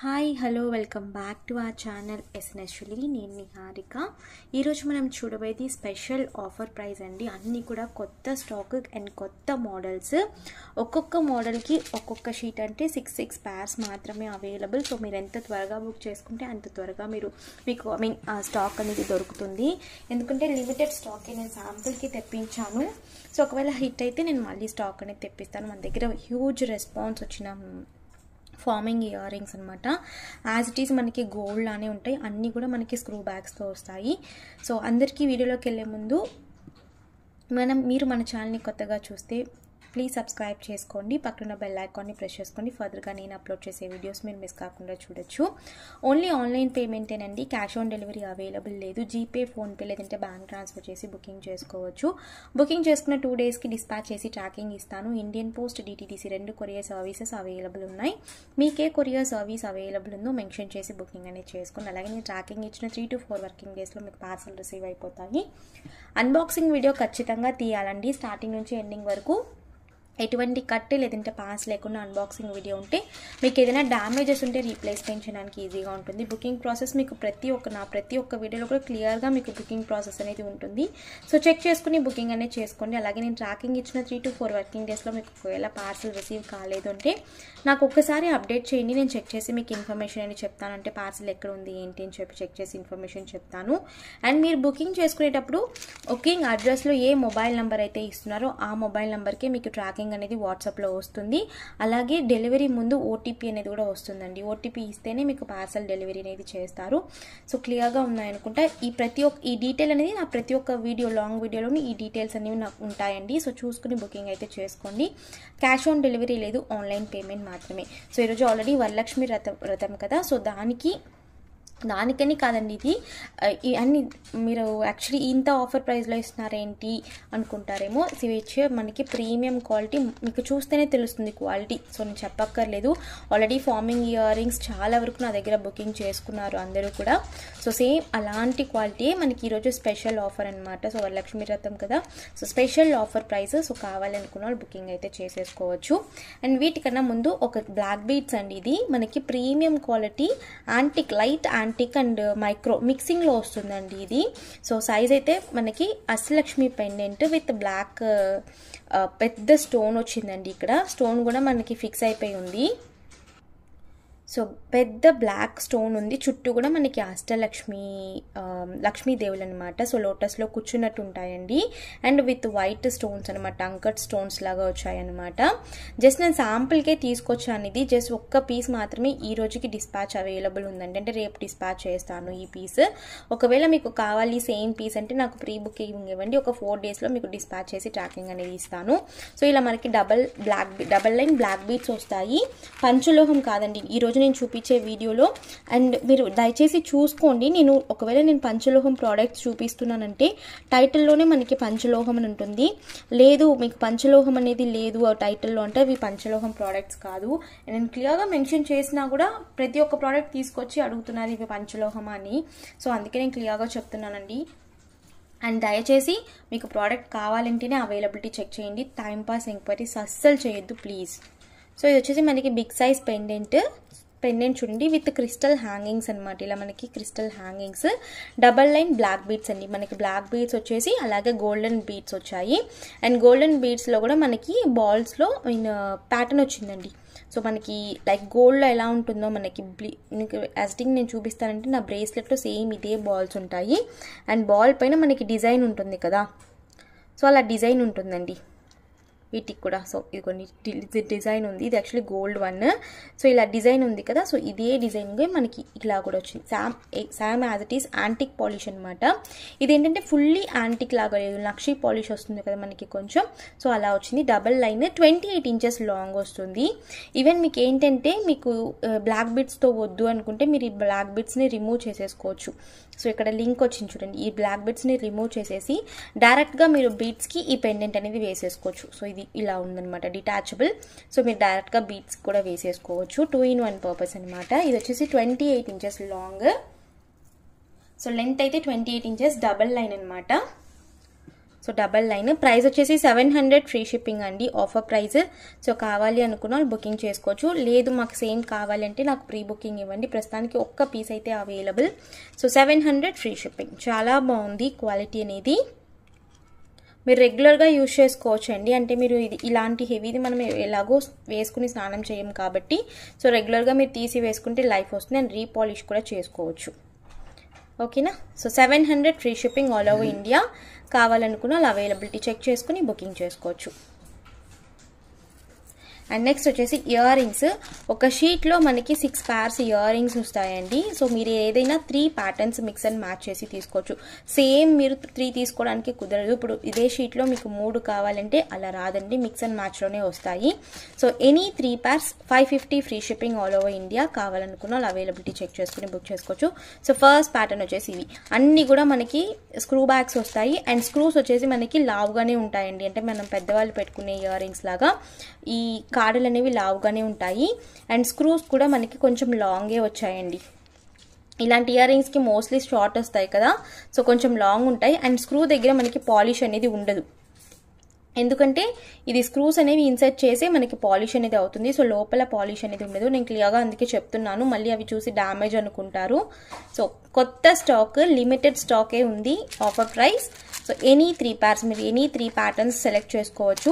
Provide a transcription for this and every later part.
Hi hello welcome back to our channel ఎస్ఎన్ఎస్చులీ. నేను నిహారిక. ఈరోజు మనం చూడబోయేది స్పెషల్ ఆఫర్ ప్రైస్ అండి. అన్నీ కూడా కొత్త స్టాక్ అండ్ కొత్త మోడల్స్. ఒక్కొక్క మోడల్కి ఒక్కొక్క షీట్ అంటే 6 pairs మాత్రమే అవైలబుల్. సో మీరు ఎంత త్వరగా బుక్ చేసుకుంటే అంత త్వరగా మీకు ఆ స్టాక్ అనేది దొరుకుతుంది. ఎందుకంటే లిమిటెడ్ స్టాక్ నేను శాంపుల్కి తెప్పించాను. సో ఒకవేళ హిట్ అయితే నేను మళ్ళీ స్టాక్ అనేది తెప్పిస్తాను. మన దగ్గర హ్యూజ్ రెస్పాన్స్ వచ్చిన ఫార్మింగ్ ఇయర్ రింగ్స్ అనమాట. యాజ్ ఇట్ ఈస్ మనకి గోల్డ్ లానే ఉంటాయి. అన్నీ కూడా మనకి స్క్రూ బ్యాగ్స్తో వస్తాయి. సో అందరికీ వీడియోలోకి వెళ్ళే ముందు మీరు మన ఛానల్ని కొత్తగా చూస్తే ప్లీజ్ సబ్స్క్రైబ్ చేసుకోండి. పక్కన బెల్ ఐకాన్ని ప్రెస్ చేసుకోండి. ఫర్దర్గా నేను అప్లోడ్ చేసే వీడియోస్ మీరు మిస్ కాకుండా చూడొచ్చు. ఓన్లీ ఆన్లైన్ పేమెంటేనండి. క్యాష్ ఆన్ డెలివరీ అవైలబుల్ లేదు. జీపే, ఫోన్పే లేదంటే బ్యాంక్ ట్రాన్స్ఫర్ చేసి బుకింగ్ చేసుకోవచ్చు. బుకింగ్ చేసుకున్న 2 daysకి డిస్పాచ్ చేసి ట్రాకింగ్ ఇస్తాను. Indian post, DTDC 2 courier services available ఉన్నాయి. మీకే కొరియర్ సర్వీస్ అవైలబుల్ ఉందో మెన్షన్ చేసి బుకింగ్ అనేది చేసుకోండి. అలాగే నేను ట్రాకింగ్ ఇచ్చిన 3 to 4 వర్కింగ్ డేస్లో మీకు పార్సల్ రిసీవ్ అయిపోతాయి. అన్బాక్సింగ్ వీడియో ఖచ్చితంగా తీయాలండి. స్టార్టింగ్ నుంచి ఎండింగ్ వరకు ఎటువంటి కట్ లేదంటే పాస్ లేకుండా అన్బాక్సింగ్ వీడియో ఉంటే మీకు ఏదైనా డ్యామేజెస్ ఉంటే రీప్లేస్మెంట్ చేయడానికి ఈజీగా ఉంటుంది. బుకింగ్ ప్రాసెస్ మీకు ప్రతి ఒక్క వీడియోలో కూడా క్లియర్గా మీకు బుకింగ్ ప్రాసెస్ అనేది ఉంటుంది. సో చెక్ చేసుకుని బుకింగ్ అనేది చేసుకోండి. అలాగే నేను ట్రాకింగ్ ఇచ్చిన 3 to 4 వర్కింగ్ డేస్లో మీకు ఒకవేళ పార్సల్ రిసీవ్ కాలేదు అంటే నాకు ఒక్కసారి అప్డేట్ చేయండి. నేను చెక్ చేసి మీకు ఇన్ఫర్మేషన్ అని చెప్తాను. అంటే పార్సల్ ఎక్కడ ఉంది ఏంటి అని చెప్పి చెక్ చేసి ఇన్ఫర్మేషన్ చెప్తాను. అండ్ మీరు బుకింగ్ చేసుకునేటప్పుడు బుకింగ్ అడ్రస్లో ఏ మొబైల్ నెంబర్ అయితే ఇస్తున్నారో ఆ మొబైల్ నెంబర్కే మీకు ట్రాకింగ్ అనేది వాట్సాప్లో వస్తుంది. అలాగే డెలివరీ ముందు ఓటీపీ అనేది కూడా వస్తుందండి. ఓటీపీ ఇస్తేనే మీకు పార్సల్ డెలివరీ అనేది చేస్తారు. సో క్లియర్గా ఉన్నాయనుకుంటా. ఈ డీటెయిల్ అనేది నా ప్రతి ఒక్క లాంగ్ వీడియోలోని ఈ డీటెయిల్స్ అనేవి నాకు ఉంటాయండి. సో చూసుకుని బుకింగ్ అయితే చేసుకోండి. క్యాష్ ఆన్ డెలివరీ లేదు, ఆన్లైన్ పేమెంట్ మాత్రమే. సో ఈరోజు ఆల్రెడీ వరలక్ష్మి వ్రతం కదా. సో దానికని కాదండి ఇది అన్ని. మీరు యాక్చువల్లీ ఇంత ఆఫర్ ప్రైస్లో ఇస్తున్నారేంటి అనుకుంటారేమో. స్విచ్ మనకి ప్రీమియం క్వాలిటీ, మీకు చూస్తేనే తెలుస్తుంది క్వాలిటీ. సో నేను చెప్పక్కర్లేదు. ఆల్రెడీ ఫార్మింగ్ ఇయర్ రింగ్స్ చాలా వరకు నా దగ్గర బుకింగ్ చేసుకున్నారు అందరూ కూడా. సో సేమ్ అలాంటి క్వాలిటీ మనకి ఈరోజు స్పెషల్ ఆఫర్ అనమాట. సో వరలక్ష్మి వ్రతం కదా. So special offer price. So కావాలనుకున్న వాళ్ళు బుకింగ్ అయితే చేసేసుకోవచ్చు. అండ్ వీటికన్నా ముందు ఒక బ్లాక్ బీడ్స్ అండి. ఇది మనకి premium quality antique, light antique and micro మిక్సింగ్లో వస్తుందండి ఇది. సో సైజ్ అయితే మనకి అష్టలక్ష్మి పెండెంట్ విత్ బ్లాక్ పెద్ద స్టోన్ వచ్చిందండి. ఇక్కడ స్టోన్ కూడా మనకి ఫిక్స్ అయిపోయి ఉంది. సో పెద్ద బ్లాక్ స్టోన్ ఉంది. చుట్టూ కూడా మనకి లక్ష్మీదేవులు అనమాట. సో లోటస్లో కూర్చున్నట్టు ఉంటాయండి. అండ్ విత్ వైట్ స్టోన్స్ అనమాట, అంకట్ స్టోన్స్ లాగా వచ్చాయన్నమాట. జస్ట్ నేను శాంపుల్కే తీసుకొచ్చాను. ఇది జస్ట్ ఒక్క పీస్ మాత్రమే ఈ రోజుకి డిస్పాచ్ అవైలబుల్ ఉందండి. అంటే రేపు డిస్పాచ్ చేస్తాను ఈ పీస్. ఒకవేళ మీకు కావాలి సేమ్ పీస్ అంటే నాకు ప్రీ బుకింగ్ ఇవ్వండి. ఒక 4 daysలో మీకు డిస్పాచ్ చేసి ట్రాకింగ్ అనేది ఇస్తాను. సో ఇలా మనకి డబల్ లైన్ బ్లాక్ బీడ్స్ వస్తాయి. పంచలోహం కాదండి ఈరోజు నేను చూపించే వీడియోలో. అండ్ మీరు దయచేసి చూసుకోండి. ఒకవేళ నేను పంచలోహం ప్రోడక్ట్స్ చూపిస్తున్నానంటే టైటిల్లోనే మనకి పంచలోహం అని ఉంటుంది. లేదు మీకు పంచలోహం అనేది లేదు ఆ టైటిల్లో అంటే అవి పంచలోహం ప్రోడక్ట్స్ కాదు. నేను క్లియర్గా మెన్షన్ చేసినా కూడా ప్రతి ఒక్క ప్రోడక్ట్ తీసుకొచ్చి అడుగుతున్నారు ఇవి పంచలోహం అని. సో అందుకే నేను క్లియర్గా చెప్తున్నానండి. అండ్ దయచేసి మీకు ప్రోడక్ట్ కావాలంటేనే అవైలబిలిటీ చెక్ చేయండి. టైంపాస్ ఎంక్వైరీస్ అస్సలు చేయొద్దు ప్లీజ్. సో ఇది వచ్చేసి మనకి బిగ్ సైజ్ పెండెంట్ చూడండి విత్ క్రిస్టల్ హ్యాంగింగ్స్ అనమాట. ఇలా మనకి crystal hangings, double line black beads అండి. మనకి బ్లాక్ బీడ్స్ వచ్చేసి అలాగే గోల్డెన్ బీడ్స్ వచ్చాయి. అండ్ గోల్డెన్ బీడ్స్లో కూడా మనకి బాల్స్లో ప్యాటర్న్ వచ్చిందండి. సో మనకి లైక్ గోల్డ్లో ఎలా ఉంటుందో మనకి యాస్టింగ్ నేను చూపిస్తానంటే నా బ్రేస్లెట్లో సేమ్ ఇదే బాల్స్ ఉంటాయి. అండ్ బాల్ పైన మనకి డిజైన్ ఉంటుంది కదా. సో అలా డిజైన్ ఉంటుందండి వీటికి కూడా. సో ఇది కొన్ని డిజైన్ ఉంది. ఇది యాక్చువల్లీ గోల్డ్ వన్. సో ఇలా డిజైన్ ఉంది కదా. సో ఇదే డిజైన్గా మనకి ఇలా కూడా వచ్చింది. Sam as it is antique polish అనమాట. ఇదేంటంటే ఫుల్లీ యాంటిక్ లాగా లేదు, నక్షి పాలిష్ వస్తుంది కదా మనకి కొంచెం. సో అలా వచ్చింది. డబల్ లైన్ 28 inches లాంగ్ వస్తుంది. ఈవెన్ మీకు ఏంటంటే మీకు బ్లాక్ బిట్స్తో వద్దు అనుకుంటే మీరు ఈ బ్లాక్ బిట్స్ని రిమూవ్ చేసేసుకోవచ్చు. సో ఇక్కడ లింక్ వచ్చింది చూడండి. ఈ బ్లాక్ బిట్స్ని రిమూవ్ చేసేసి డైరెక్ట్గా మీరు బీట్స్కి ఈ పెండెంట్ అనేది వేసేసుకోవచ్చు. సో ఇది ఇలా ఉందన్నమాట డిటాచబుల్. సో మీరు డైరెక్ట్గా బీట్స్ కూడా వేసేసుకోవచ్చు. 2-in-1 పర్పస్ అనమాట. ఇది వచ్చేసి 28 inches లాంగ్. సో లెంత్ అయితే 28 inches, డబల్ లైన్ అనమాట. So so double line. Price వచ్చేసి 700 ఫ్రీ షిప్పింగ్ అండి, ఆఫర్ ప్రైస్. సో కావాలి అనుకున్న వాళ్ళు బుకింగ్ చేసుకోవచ్చు. లేదు మాకు సేమ్ కావాలంటే నాకు ప్రీ బుకింగ్ ఇవ్వండి. ప్రస్తుతానికి ఒక్క పీస్ అయితే అవైలబుల్. So 700 free shipping. చాలా బాగుంది క్వాలిటీ అనేది. మీరు రెగ్యులర్గా యూజ్ చేసుకోవచ్చు అండి. అంటే మీరు ఇది ఇలాంటి హెవీది మనం ఎలాగో వేసుకుని స్నానం చేయం కాబట్టి సో రెగ్యులర్గా మీరు తీసి వేసుకుంటే లైఫ్ వస్తుంది అండ్ రీపాలిష్ కూడా చేసుకోవచ్చు. ఓకేనా. So 700 free shipping all over India. కావాలనుకున్న వాళ్ళు అవైలబిలిటీ చెక్ చేసుకుని బుకింగ్ చేసుకోవచ్చు. అండ్ నెక్స్ట్ వచ్చేసి ఇయర్ రింగ్స్. ఒక షీట్లో మనకి 6 pairs ఇయర్ రింగ్స్ వస్తాయండి. సో మీరు ఏదైనా 3 ప్యాటర్న్స్ మిక్స్ అండ్ మ్యాచ్ చేసి తీసుకోవచ్చు. సేమ్ మీరు 3 తీసుకోవడానికి కుదరదు. ఇప్పుడు ఇదే షీట్లో మీకు 3 కావాలంటే అలా రాదండి, మిక్స్ అండ్ మ్యాచ్లోనే వస్తాయి. So any 3 pairs 550 free shipping all over India. కావాలనుకున్న వాళ్ళు అవైలబిలిటీ చెక్ చేసుకుని బుక్ చేసుకోవచ్చు. సో ఫస్ట్ ప్యాటర్న్ వచ్చేసి ఇవి అన్నీ కూడా మనకి స్క్రూ బ్యాగ్స్ వస్తాయి అండ్ స్క్రూస్ వచ్చేసి మనకి లావుగానే ఉంటాయండి. అంటే మనం పెద్దవాళ్ళు పెట్టుకునే ఇయర్ రింగ్స్ లాగా ఈ కాడలు అనేవి లావుగానే ఉంటాయి అండ్ స్క్రూస్ కూడా మనకి కొంచెం లాంగే వచ్చాయండి. ఇలాంటి ఇయర్ రింగ్స్కి మోస్ట్లీ షార్ట్ వస్తాయి కదా, సో కొంచెం లాంగ్ ఉంటాయి అండ్ స్క్రూ దగ్గర మనకి పాలిష్ అనేది ఉండదు. ఎందుకంటే ఇది స్క్రూస్ అనేవి ఇన్సర్ట్ చేసి మనకి పాలిష్ అనేది అవుతుంది. సో లోపల పాలిష్ అనేది ఉండదు. నేను క్లియర్గా అందుకే చెప్తున్నాను, మళ్ళీ అవి చూసి డ్యామేజ్ అనుకుంటారు. సో కొత్త స్టాక్, లిమిటెడ్ స్టాకే ఉంది, offer price. So any 3 pairs మీరు ఎనీ 3 ప్యాటర్న్స్ సెలెక్ట్ చేసుకోవచ్చు.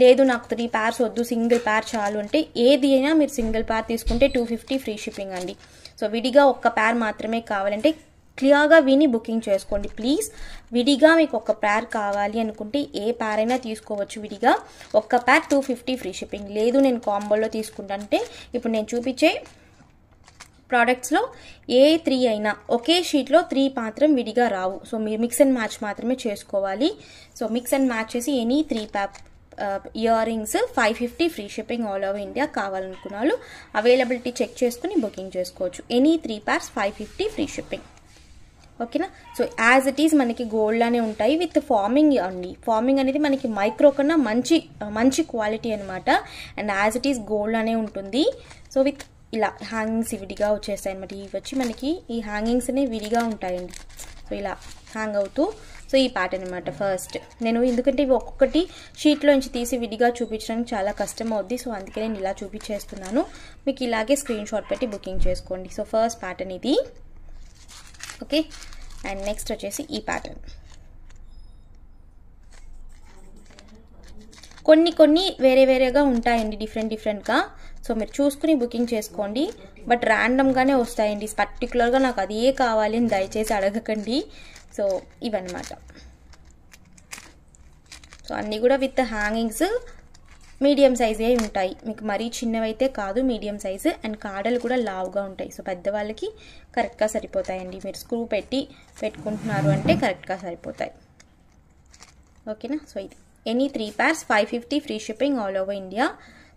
లేదు నాకు 3 pairs వద్దు, సింగిల్ పేర్ చాలు అంటే ఏది అయినా మీరు సింగిల్ పేర్ తీసుకుంటే 250 ఫ్రీ షిప్పింగ్ అండి. సో విడిగా ఒక్క పేర్ మాత్రమే కావాలంటే క్లియర్గా విని బుకింగ్ చేసుకోండి ప్లీజ్. విడిగా మీకు ఒక పేర్ కావాలి అనుకుంటే ఏ పేర్ అయినా తీసుకోవచ్చు విడిగా. ఒక్క పేర్ 250 ఫ్రీ షిప్పింగ్. లేదు నేను కాంబోలో తీసుకుంటానంటే ఇప్పుడు నేను చూపించే ప్రోడక్ట్స్లో ఏ 3 అయినా ఒకే షీట్లో 3 మాత్రం విడిగా రావు. సో మీరు మిక్స్ అండ్ మ్యాచ్ మాత్రమే చేసుకోవాలి. సో మిక్స్ అండ్ మ్యాచ్ చేసి any 3 ear rings 550 free shipping all over India. కావాలనుకున్న వాళ్ళు అవైలబిలిటీ చెక్ చేసుకుని బుకింగ్ చేసుకోవచ్చు. Any 3 pairs 550 free shipping. ఓకేనా. సో యాజ్ ఇట్ ఈస్ మనకి గోల్డ్ లానే ఉంటాయి విత్ ఫార్మింగ్ అండి. ఫార్మింగ్ అనేది మనకి మైక్రో కన్నా మంచి క్వాలిటీ అనమాట and as it is gold లానే ఉంటుంది. సో విత్ ఇలా హ్యాంగింగ్స్ విడిగా వచ్చేస్తాయి అనమాట. ఇవి వచ్చి మనకి ఈ హ్యాంగింగ్స్ అనేవి విడిగా ఉంటాయండి. సో ఇలా హ్యాంగ్ అవుతూ సో ఈ ప్యాటర్న్ అనమాట ఫస్ట్. నేను ఎందుకంటే ఇవి ఒక్కొక్కటి షీట్లోంచి తీసి విడిగా చూపించడానికి చాలా కష్టం అవుద్ది. సో అందుకే నేను ఇలా చూపించేస్తున్నాను. మీకు ఇలాగే స్క్రీన్ షాట్ పెట్టి బుకింగ్ చేసుకోండి. సో ఫస్ట్ ప్యాటర్న్ ఇది. ఓకే. అండ్ నెక్స్ట్ వచ్చేసి ఈ ప్యాటర్న్. కొన్ని వేరేగా ఉంటాయండి, డిఫరెంట్గా. సో మీరు చూసుకుని బుకింగ్ చేసుకోండి. బట్ ర్యాండమ్గానే వస్తాయండి. పర్టికులర్గా నాకు అదే కావాలి అని దయచేసి అడగకండి. సో ఇవన్నమాట. సో అన్నీ కూడా విత్ హ్యాంగింగ్స్ మీడియం సైజే ఉంటాయి. మీకు మరీ చిన్నవైతే కాదు, మీడియం సైజు. అండ్ కాడలు కూడా లావుగా ఉంటాయి. సో పెద్దవాళ్ళకి కరెక్ట్గా సరిపోతాయండి. మీరు స్క్రూ పెట్టుకుంటున్నారు అంటే కరెక్ట్గా సరిపోతాయి. ఓకేనా. సో ఇది any 3 pairs 550 free shipping all over India.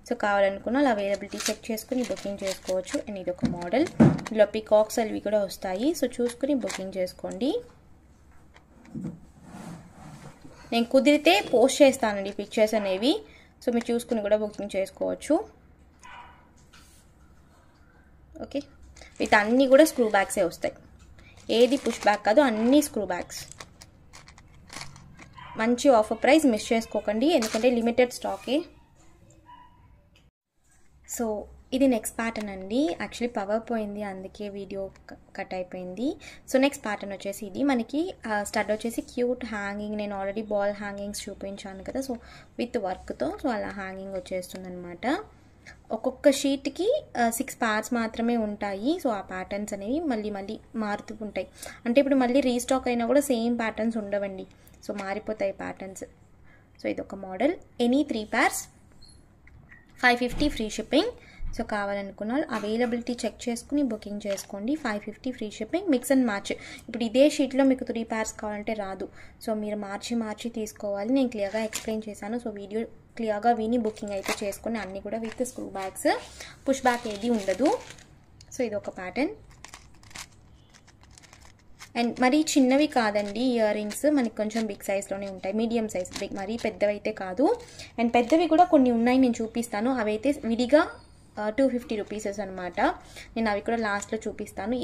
So కావాలనుకున్న వాళ్ళు అవైలబిలిటీ చెక్ చేసుకుని బుకింగ్ చేసుకోవచ్చు. అండ్ ఇది ఒక మోడల్. ఇందులో పికాక్స్ అవి కూడా వస్తాయి. సో చూసుకుని బుకింగ్ చేసుకోండి. నేను కుదిరితే పోస్ట్ చేస్తానండి పిక్చర్స్ అనేవి. సో మీరు చూసుకుని కూడా బుకింగ్ చేసుకోవచ్చు. ఓకే. వీటి అన్నీ కూడా స్క్రూ బ్యాగ్సే వస్తాయి. ఏది పుష్ బ్యాగ్ కాదు, అన్నీ స్క్రూ బ్యాగ్స్. మంచి ఆఫర్ ప్రైస్, మిస్ చేసుకోకండి ఎందుకంటే లిమిటెడ్ స్టాకే. సో ఇది నెక్స్ట్ ప్యాటర్న్ అండి. యాక్చువల్లీ పవర్ పోయింది, అందుకే వీడియో కట్ అయిపోయింది. సో నెక్స్ట్ ప్యాటర్న్ వచ్చేసి ఇది మనకి స్టడ్ వచ్చేసి క్యూట్ హ్యాంగింగ్. నేను ఆల్రెడీ బాల్ హ్యాంగింగ్స్ చూపించాను కదా, సో విత్ వర్క్తో. సో అలా హ్యాంగింగ్ వచ్చేస్తుంది అనమాట. ఒక్కొక్క షీట్కి 6 pairs మాత్రమే ఉంటాయి. సో ఆ ప్యాటర్న్స్ అనేవి మళ్ళీ మారుతూ ఉంటాయి. అంటే ఇప్పుడు మళ్ళీ రీస్టాక్ అయినా కూడా సేమ్ ప్యాటర్న్స్ ఉండవండి. సో మారిపోతాయి ప్యాటర్న్స్. సో ఇది ఒక model. Any 3 pairs 550 free shipping. So కావాలనుకున్న వాళ్ళు అవైలబిలిటీ చెక్ చేసుకుని బుకింగ్ చేసుకోండి. 550 free shipping. Mix and match. ఇప్పుడు ఇదే షీట్లో మీకు 3 pairs కావాలంటే రాదు. సో మీరు మార్చి తీసుకోవాలి. నేను క్లియర్గా ఎక్స్ప్లెయిన్ చేశాను. సో వీడియో క్లియర్గా విని బుకింగ్ అయితే చేసుకుని అన్నీ కూడా with screw bags, push back ఏది ఉండదు. సో ఇది ఒక ప్యాటర్న్. అండ్ మరీ చిన్నవి కాదండి ఇయర్ రింగ్స్, మనకి కొంచెం బిగ్ సైజ్లోనే ఉంటాయి. మీడియం సైజ్, మరీ పెద్దవి అయితే కాదు. అండ్ పెద్దవి కూడా కొన్ని ఉన్నాయి, నేను చూపిస్తాను. అవైతే విడిగా 250 రూపీస్ అనమాట. నేను అవి కూడా లాస్ట్లో చూపిస్తాను.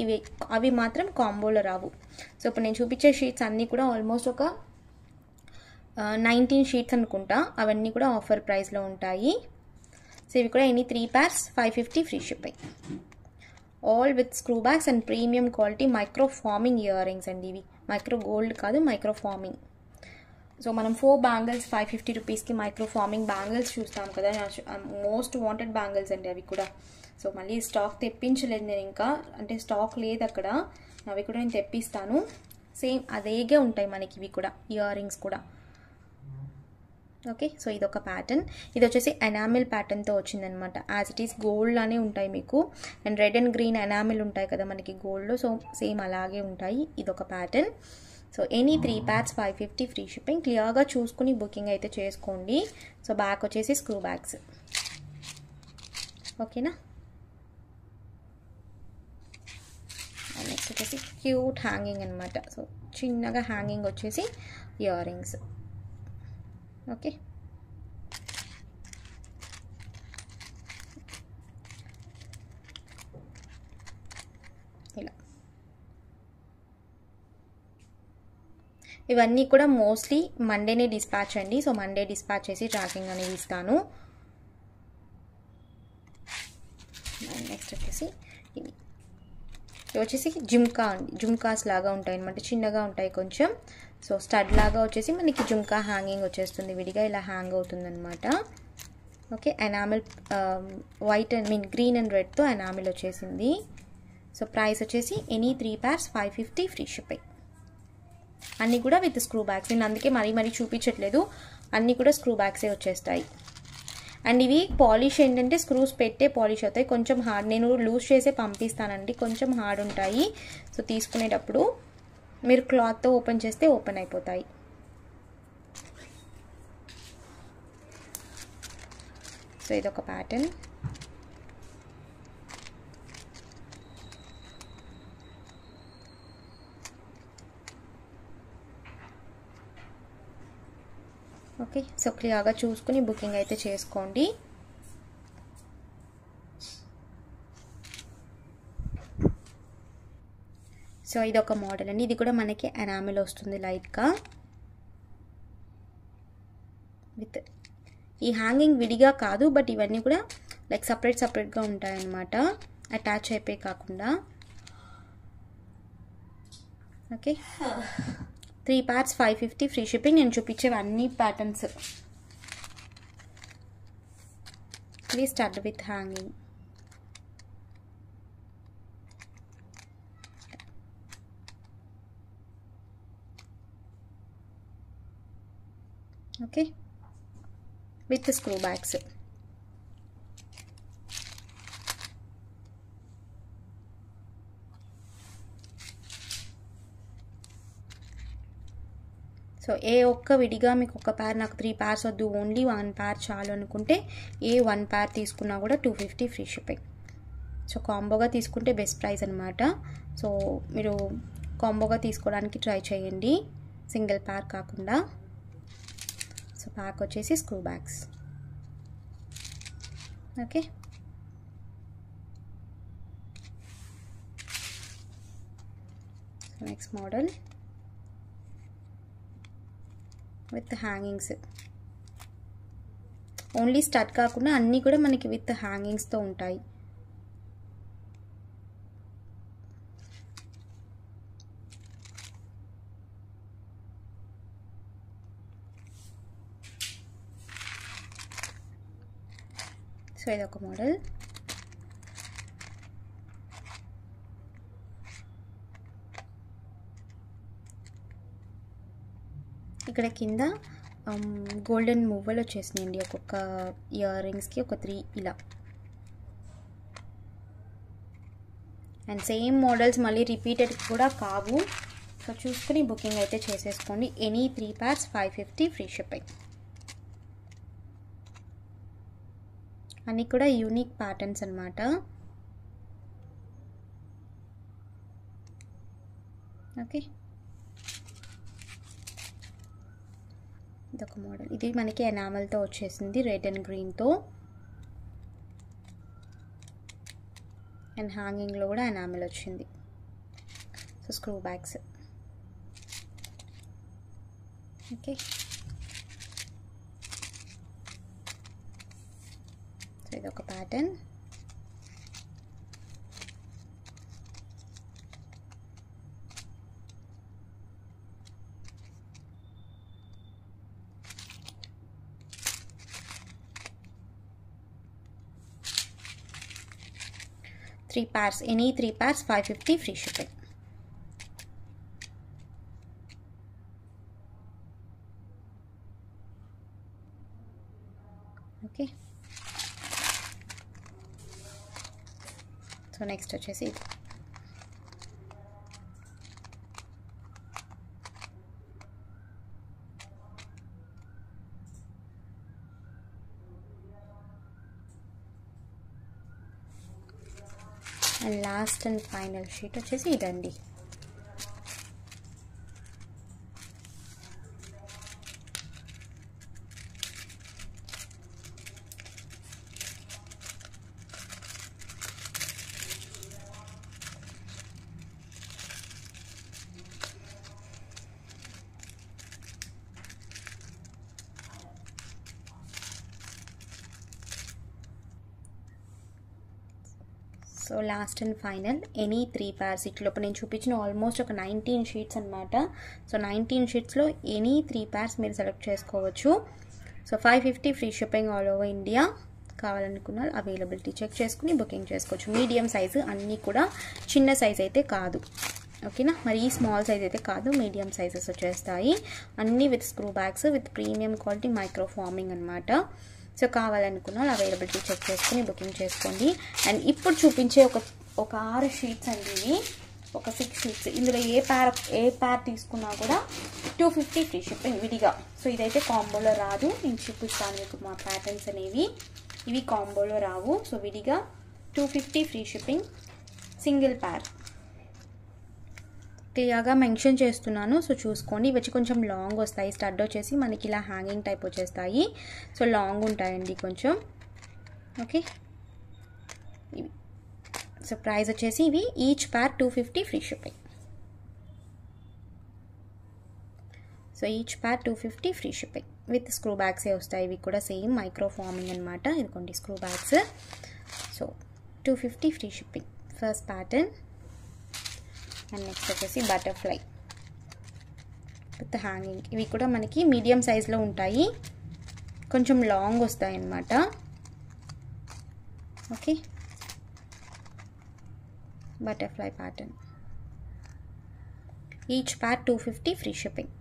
అవి మాత్రం కాంబోలో రావు. సో ఇప్పుడు నేను చూపించే షీట్స్ అన్నీ కూడా ఆల్మోస్ట్ ఒక 19 షీట్స్ అనుకుంటా, అవన్నీ కూడా ఆఫర్ ప్రైస్లో ఉంటాయి. సో ఇవి కూడా any 3 pairs 550 free shipping. All with screw bags and premium quality micro farming ear rings అండి. ఇవి మైక్రో గోల్డ్ కాదు, మైక్రో ఫార్మింగ్. సో మనం 4 బ్యాంగిల్స్ 550 రూపీస్కి మైక్రో ఫార్మింగ్ బ్యాంగిల్స్ చూస్తాం కదా, మోస్ట్ వాంటెడ్ బ్యాంగిల్స్ అండి అవి కూడా. సో మళ్ళీ స్టాక్ తెప్పించలేదు నేను ఇంకా, అంటే స్టాక్ లేదు అక్కడ. అవి కూడా నేను తెప్పిస్తాను. సేమ్ అదేగే ఉంటాయి మనకి ఇవి కూడా, ఇయర్ రింగ్స్ కూడా. ఓకే, సో ఇదొక ప్యాటర్న్. ఇది వచ్చేసి ఎనామిల్ ప్యాటర్న్తో వచ్చిందనమాట. యాజ్ ఇట్ ఈస్ గోల్డ్ లానే ఉంటాయి మీకు. And red and green enamel ఉంటాయి కదా మనకి గోల్డ్లో, సో సేమ్ అలాగే ఉంటాయి. ఇదొక pattern. So any 3 pairs 550 free shipping. క్లియర్గా చూసుకుని బుకింగ్ అయితే చేసుకోండి. సో బ్యాక్ వచ్చేసి స్క్రూ బ్యాగ్స్. ఓకేనా. నెక్స్ట్ వచ్చేసి క్యూట్ హ్యాంగింగ్ అనమాట. సో చిన్నగా హ్యాంగింగ్ వచ్చేసి ఇయర్ రింగ్స్. ఓకే, ఇలా ఇవన్నీ కూడా మోస్ట్లీ మండేనే డిస్పాచ్ అండి. సో మండే డిస్పాచ్ చేసి ట్రాకింగ్ అనేది ఇస్తాను. నెక్స్ట్ వచ్చేసి ఇవి వచ్చేసి జుమ్కా అండి. జుమ్కాస్ లాగా ఉంటాయి అనమాట, చిన్నగా ఉంటాయి కొంచెం. సో స్టడ్ లాగా వచ్చేసి మనకి జుమ్కా హ్యాంగింగ్ వచ్చేస్తుంది, విడిగా ఇలా హ్యాంగ్ అవుతుంది అనమాట. Okay, enamel white and green and రెడ్తో ఎనామిల్ వచ్చేసింది. సో ప్రైస్ వచ్చేసి ఎనీ 3 pairs 550 ఫ్రీ షిప్పింగ్. అన్నీ కూడా విత్ స్క్రూ బ్యాగ్స్. నేను అందుకే మరీ చూపించట్లేదు, అన్నీ కూడా స్క్రూ బ్యాగ్సే వచ్చేస్తాయి. అండ్ ఇవి పాలిష్ ఏంటంటే స్క్రూస్ పెట్టే పాలిష్ అవుతాయి, కొంచెం హార్డ్. నేను లూజ్ చేసే పంపిస్తానండి, కొంచెం హార్డ్ ఉంటాయి. సో తీసుకునేటప్పుడు మీరు క్లాత్తో ఓపెన్ చేస్తే ఓపెన్ అయిపోతాయి. సో ఇదొక ప్యాటర్న్. ఓకే, సో క్లియర్గా చూసుకుని బుకింగ్ అయితే చేసుకోండి. సో ఇదొక మోడల్ అండి. ఇది కూడా మనకి ఎనామిల్ వస్తుంది లైట్గా. విత్ ఈ హ్యాంగింగ్ విడిగా కాదు, బట్ ఇవన్నీ కూడా లైక్ సపరేట్గా ఉంటాయన్నమాట, అటాచ్ అయిపోయి కాకుండా. Okay, 3 pairs 550 free shipping. నేను చూపించేవి అన్ని patterns. Please start with hanging. Okay, with screw backs. So ఏ ఒక్క విడిగా మీకు ఒక పేర్, నాకు 3 pairs వద్దు, ఓన్లీ 1 pair చాలు అనుకుంటే ఏ 1 pair తీసుకున్నా కూడా 250 ఫ్రీ షిప్పింగ్. సో కాంబోగా తీసుకుంటే బెస్ట్ ప్రైస్ అనమాట. సో మీరు కాంబోగా తీసుకోవడానికి ట్రై చేయండి, సింగిల్ pair కాకుండా. సో ప్యాక్ వచ్చేసి screw bags. Okay, next model with hangings. Only stud కాకుండా అన్నీ కూడా మనకి విత్ హ్యాంగింగ్స్తో ఉంటాయి. సో ఇదొక మోడల్. ఇక్కడ కింద గోల్డెన్ మువ్వలు వచ్చేసినాయండి, ఒక్కొక్క ఇయర్ రింగ్స్కి ఒక 3 ఇలా. అండ్ సేమ్ మోడల్స్ మళ్ళీ రిపీటెడ్ కూడా కావు. సో చూసుకుని బుకింగ్ అయితే చేసేసుకోండి. Any 3 pairs 550 free shipping. అన్నీ కూడా యూనిక్ ప్యాటర్న్స్ అన్నమాట. ఓకే, ఇదొక మోడల్. ఇది మనకి ఎనామల్తో వచ్చేసింది, రెడ్ అండ్ గ్రీన్తో. అండ్ హ్యాంగింగ్లో కూడా ఎనామల్ వచ్చింది. So screw bags. ఓకే, ఇదొక pattern. Three pairs, any 3 pairs 550 free shipping. Okay, so next వచ్చేసి ఇది. And last and final sheet వచ్చేసి ఇదండి. So last and final any 3 pairs. ఇట్లోపు నేను చూపించిన ఆల్మోస్ట్ ఒక 19 షీట్స్ అనమాట. సో 19 షీట్స్లో ఎనీ 3 pairs మీరు సెలెక్ట్ చేసుకోవచ్చు. So 550 free shipping all over India. కావాలనుకున్న అవైలబిలిటీ చెక్ చేసుకుని బుకింగ్ చేసుకోవచ్చు. మీడియం సైజు, అన్నీ కూడా చిన్న సైజ్ అయితే కాదు, ఓకేనా. మరి ఈ స్మాల్ సైజ్ అయితే కాదు, మీడియం సైజెస్ వచ్చేస్తాయి. అన్నీ with screw bags, with premium quality micro forming అనమాట. సో కావాలనుకున్న అవైలబిలిటీ చెక్ చేసుకుని బుకింగ్ చేసుకోండి. అండ్ ఇప్పుడు చూపించే ఒక 6 షీట్స్ అండి ఇవి, ఒక 6 షీట్స్. ఇందులో ఏ ప్యార్ తీసుకున్నా కూడా 250 ఫ్రీ షిప్పింగ్ విడిగా. సో ఇదైతే కాంబోలో రాదు, నేను చూపిస్తాను మీకు మా ప్యాటర్న్స్ అనేవి. ఇవి కాంబోలో రావు, సో విడిగా 250 ఫ్రీ షిప్పింగ్ సింగిల్ ప్యార్. క్లియర్గా మెన్షన్ చేస్తున్నాను, సో చూసుకోండి. ఇవి వచ్చి కొంచెం లాంగ్ వస్తాయి. స్టడ్ వచ్చేసి మనకి ఇలా హ్యాంగింగ్ టైప్ వచ్చేస్తాయి, సో లాంగ్ ఉంటాయండి కొంచెం, ఓకే. ఇవి సో ప్రైస్ వచ్చేసి ఇవి each pair 250 free shipping. So each pair 250 free shipping with screw బ్యాగ్సే వస్తాయి. ఇవి కూడా సేమ్ మైక్రో ఫార్మింగ్ అనమాట. ఇదిగోండి screw backs. So 250 free shipping first pattern. And next వచ్చేసి బటర్ఫ్లై విత్ హ్యాంగింగ్. ఇవి కూడా మనకి మీడియం సైజ్లో ఉంటాయి, కొంచెం లాంగ్ వస్తాయి అన్నమాట, okay. Butterfly pattern each pair 250 free shipping,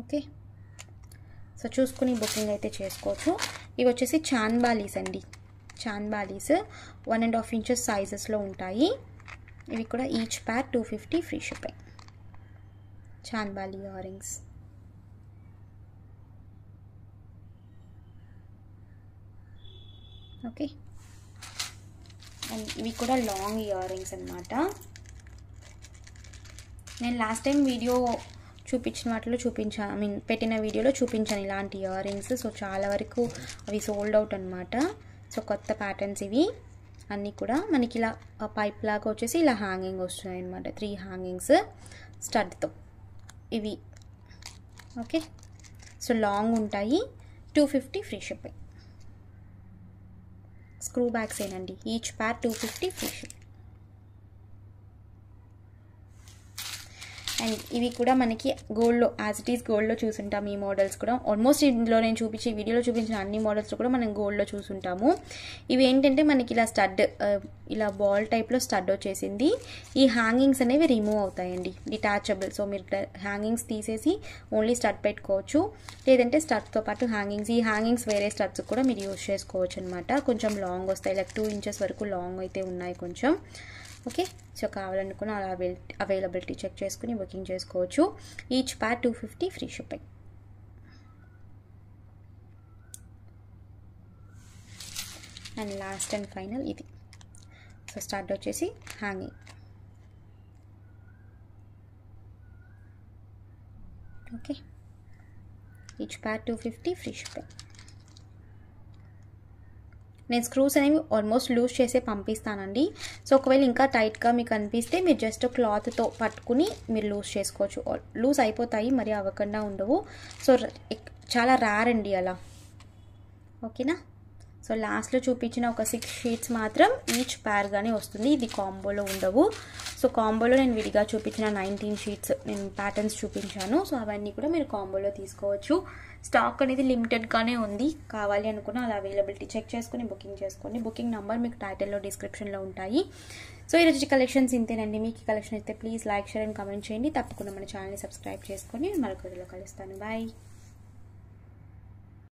okay. So చూసుకుని బుకింగ్ అయితే చేసుకోవచ్చు. ఇవి వచ్చేసి చాన్బాలీస్ అండి. చాన్బాలీస్ 1.5 inches సైజెస్లో ఉంటాయి. ఇవి కూడా each pair 250 free shipping. Chandbali earrings, okay. And ఇవి కూడా లాంగ్ ఇయర్ రింగ్స్ అనమాట. నేను లాస్ట్ టైం వీడియో చూపించిన వాటిలో చూపించాను, పెట్టిన వీడియోలో చూపించాను ఇలాంటి ఇయర్ రింగ్స్. సో చాలా వరకు అవి సోల్డ్ అవుట్ అనమాట. సో కొత్త ప్యాటర్న్స్ ఇవి అన్నీ కూడా మనకి ఇలా పైప్ లాగా వచ్చేసి ఇలా హ్యాంగింగ్ వస్తున్నాయి అనమాట. 3 హ్యాంగింగ్స్ స్టడ్తో ఇవి, ఓకే. సో లాంగ్ ఉంటాయి, 250 ఫ్రీ షిప్పింగ్. స్క్రూ బ్యాగ్స్ ఏనండి, each pair 250 free shipping. And ఇవి కూడా మనకి గోల్డ్లో యాజ్ ఇట్ ఈస్ గోల్డ్లో చూసుంటాం. ఈ మోడల్స్ కూడా ఆల్మోస్ట్ ఇందులో నేను చూపించే వీడియోలో చూపించిన అన్ని మోడల్స్ కూడా మనం గోల్డ్లో చూసుంటాము. ఇవి ఏంటంటే మనకి ఇలా స్టడ్, ఇలా బాల్ టైప్లో స్టడ్ వచ్చేసింది. ఈ హ్యాంగింగ్స్ అనేవి రిమూవ్ అవుతాయండి, డిటాచబుల్. సో మీరు హ్యాంగింగ్స్ తీసేసి ఓన్లీ స్టడ్ పెట్టుకోవచ్చు, లేదంటే స్టడ్తో పాటు హ్యాంగింగ్స్, ఈ హ్యాంగింగ్స్ వేరే స్టడ్స్ కూడా మీరు యూజ్ చేసుకోవచ్చు అనమాట. కొంచెం లాంగ్ వస్తాయి, లైక్ 2 inches వరకు లాంగ్ అయితే ఉన్నాయి కొంచెం, ఓకే. సో కావాలనుకున్న అలా అవైలబిలిటీ చెక్ చేసుకుని బుకింగ్ చేసుకోవచ్చు. Each pair 250 free shipping. And last and final ఇది. సో స్టార్ట్ వచ్చేసి hanging, okay. Each pair 250 free shipping. నేను స్క్రూస్ అనేవి ఆల్మోస్ట్ లూజ్ చేసే పంపిస్తానండి. సో ఒకవేళ ఇంకా టైట్గా మీకు అనిపిస్తే మీరు జస్ట్ క్లాత్తో పట్టుకుని మీరు లూజ్ చేసుకోవచ్చు. లూజ్ అయిపోతాయి, మరి అవ్వకుండా ఉండవు. సో చాలా రేర్ అండి అలా. ఓకేనా. సో లాస్ట్లో చూపించిన ఒక 6 షీట్స్ మాత్రం ఈచ్ పేర్గానే వస్తుంది, ఇది కాంబోలో ఉండవు. సో కాంబోలో నేను విడిగా చూపించిన 19 షీట్స్ నేను ప్యాటర్న్స్ చూపించాను. సో అవన్నీ కూడా మీరు కాంబోలో తీసుకోవచ్చు. స్టాక్ అనేది లిమిటెడ్గానే ఉంది, కావాలి అనుకున్న అలా అవైలబిలిటీ చెక్ చేసుకుని బుకింగ్ చేసుకోండి. బుకింగ్ నెంబర్ మీకు టైటిల్లో డిస్క్రిప్షన్లో ఉంటాయి. సో ఈరోజు కలెక్షన్స్ ఇంతేనండి. మీకు ఈ కలెక్షన్ అయితే please like, share and comment చేయండి. తప్పకుండా మన ఛానల్ని సబ్స్క్రైబ్ చేసుకొని మరొక వీడియోలో కలుస్తాను. బాయ్.